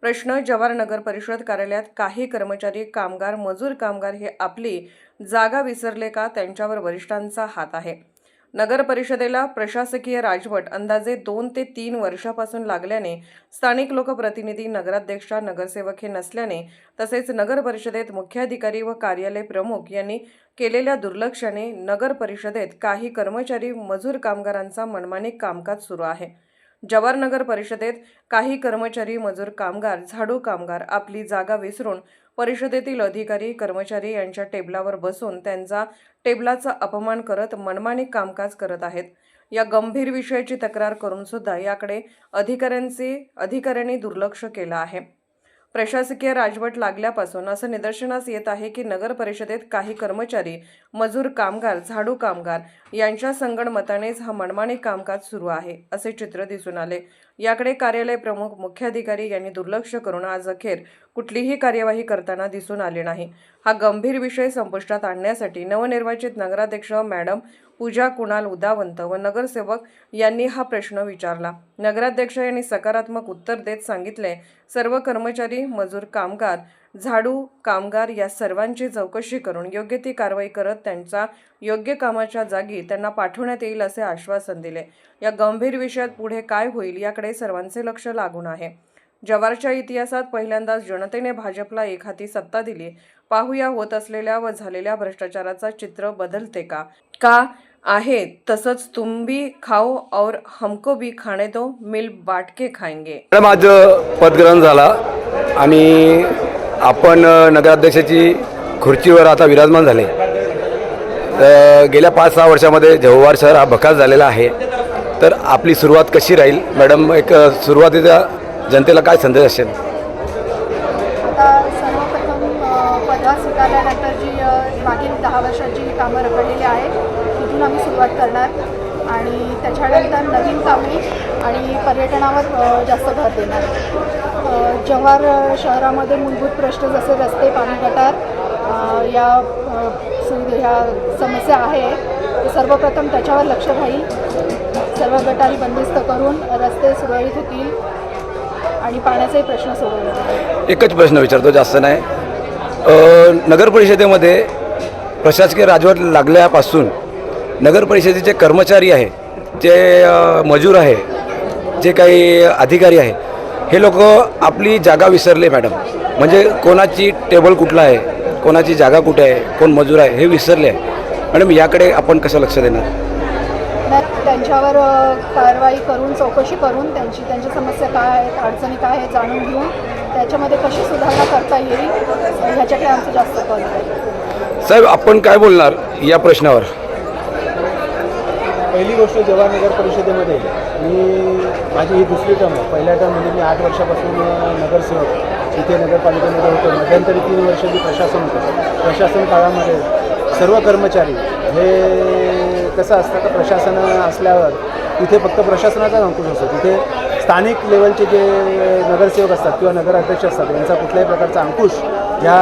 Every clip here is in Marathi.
प्रश्न जव्हार नगर परिषद कार्यालयात काही कर्मचारी, कामगार, मजूर कामगार हे आपली जागा विसरले का, त्यांच्यावर वरिष्ठांचा हात आहे. नगर परिषदेला प्रशासकीय राजवट अंदाजे 2 ते 3 वर्षापासून लागल्याने स्थानिक लोकप्रतिनिधी, नगराध्यक्षा, नगरसेवक हे नसल्याने तसेच नगर परिषदेत मुख्याधिकारी व कार्यालय प्रमुख यांनी केलेल्या दुर्लक्षाने नगर परिषदेत काही कर्मचारी, मजूर कामगारांचा मनमानी कामकाज सुरू आहे. जव्हार नगर परिषदेत काही कर्मचारी, मजूर कामगार, झाडू कामगार आपली जागा विसरून परिषदेतील अधिकारी, कर्मचारी यांच्या टेबलावर बसून त्यांचा टेबलाचा अपमान करत मनमानी कामकाज करत आहेत. या गंभीर विषयाची तक्रार करून सुद्धा याकडे अधिकाऱ्यांनी दुर्लक्ष केलं आहे. प्रशासकीय राजवट लागल्यापासून असं निदर्शनास येत आहे की नगर परिषदेत काही कर्मचारी, मजूर कामगार, झाडू कामगार यांच्या संगनमतानेच हा मनमानी कामकाज सुरू आहे असे चित्र दिसून आले. याकडे कार्यालय प्रमुख, मुख्याधिकारी यांनी दुर्लक्ष करून आज अखेर कुठलीही कार्यवाही करताना दिसून आले नाही. हा गंभीर विषय संपुष्टात आणण्यासाठी नवनिर्वाचित नगराध्यक्ष मॅडम पूजा कुणाल उदावंत व नगरसेवक यांनी हा प्रश्न विचारला. नगराध्यक्ष यांनी सकारात्मक उत्तर देत सांगितले, सर्व कर्मचारी, मजूर कामगार, झाडू कामगार या सर्वांची चौकशी करून योग्य ती कारवाई करत त्यांच्या योग्य कामाच्या जागी त्यांना पाठवण्यात येईल असे आश्वासन दिले. या गंभीर विषयात पुढे काय होईल याकडे सर्वांचे लक्ष लागून आहे. जव्हारच्या इतिहासात पहिल्यांदाच जनतेने भाजपला एक हाती सत्ता दिली. पाहूया होत असलेल्या व झालेल्या भ्रष्टाचाराचा चित्र बदलते का आहे तसंच तुम भी खाओ और हमको भी खाने दो, मिल बांट के खाएंगे. मॅडम, आज पदग्रहण झाला आणि आपण नगराध्यक्षाची खुर्चीवर आता विराजमान झाले. गेल्या 5-6 वर्षामध्ये जव्हार शहर हा भकास झालेला आहे. तर आपली सुरुवात कशी राहील मॅडम? एक सुरुवातीचा जनतेला काय संदेश असेल? आता सर्वप्रथम पदभार स्वीकारल्यानंतर जी मागील 10 वर्षाची कामं रखडलेली आहेत तिथून आम्ही सुरुवात करणार आणि त्याच्यानंतर नवीन कामे आणि पर्यटनावर जास्त भर देणार. जव्हार शहरामध्ये मूलभूत प्रश्न जसे रस्ते, पाणी, गटार ह्या समस्या आहे, ते सर्वप्रथम त्याच्यावर लक्ष राहील. सर्व गटारी बंदिस्त करून रस्ते सुरळीत होतील आणि पाण्याचाही प्रश्न सोडवला जाईल. एकच प्रश्न विचारतो, जास्त नाही. नगर परिषदेमध्ये प्रशासकीय राजवट लागल्यापासून नगर परिषदेचे कर्मचारी आहे, जे मजूर आहे, जे काही अधिकारी आहे, हे लोक आपली जागा विसरले मॅडम. म्हणजे कोणाची टेबल कुठला आहे, कोणाची जागा कुठे आहे, कोण मजूर आहे हे विसरले आहे. मॅडम, याकडे आपण कसं लक्ष देणार? त्यांच्यावर कारवाई करून, चौकशी करून त्यांच्या समस्या काय आहेत, अडचणी काय आहेत जाणून घेऊन त्याच्यामध्ये कशी सुधारणा करता येईल ह्याच्याकडे आमचं जास्त कल आहे. साहेब, आपण काय बोलणार या प्रश्नावर? पहिली गोष्ट, जव्हार नगर परिषदेमध्ये माझी ही दुसरी टर्म आहे. पहिल्या टर्ममध्ये मी 8 वर्षापासून नगरसेवक इथे नगरपालिकेमध्ये होतो. मध्यंतरी 3 वर्ष मी प्रशासन होतो. प्रशासन काळामध्ये सर्व कर्मचारी हे कसं असतं का, प्रशासन असल्यावर तिथे फक्त प्रशासनाचा अंकुश असतो. तिथे स्थानिक लेवलचे जे नगरसेवक असतात किंवा नगराध्यक्ष असतात यांचा कुठल्याही प्रकारचा अंकुश ह्या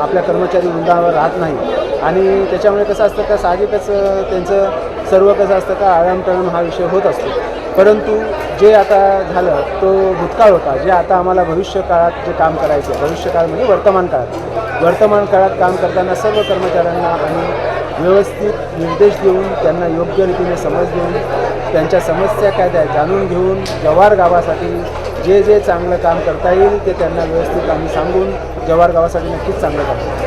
आपल्या कर्मचारी वृंदावर राहत नाही. आणि त्याच्यामुळे कसं असतं का, साहजिकच त्यांचं सर्व कसं असतं का, आळमटळम हा विषय होत असतो. परंतु जे आता झालं तो भूतकाळ होता. जे आता आम्हाला भविष्य काळात जे काम करायचं आहे, भविष्यकाळ म्हणजे वर्तमान काळात काम करताना सर्व कर्मचाऱ्यांना आणि व्यवस्थित निर्देश देऊन, त्यांना योग्य रीतीने समज देऊन, त्यांच्या समस्या काय त्या जाणून घेऊन जव्हार गावासाठी जे चांगलं काम करता येईल ते त्यांना व्यवस्थित आम्ही सांगून जव्हार गावासाठी नक्कीच चांगलं काम करू.